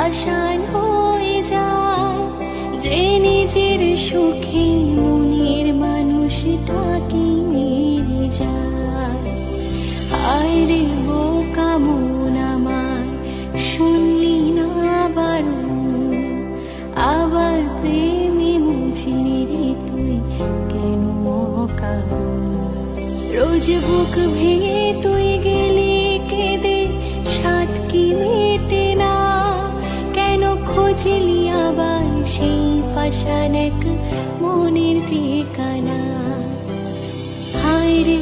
পাষাণ হয়ে যায়, যে নিজের সুখে মনের মানুষটাকে মেরে যায়। হায় রে বোকা মন আমার, শুনলি না বারণ, আবার প্রেমে মুছলি রে তুই কেন অকারণ। রোজ বুক ভেঙে তুই গেলি কেঁদে, সাত কি মেটে না, কেন খুঁজলি আবার সেই পাষাণ এক মনের ঠিকানা। হায় রে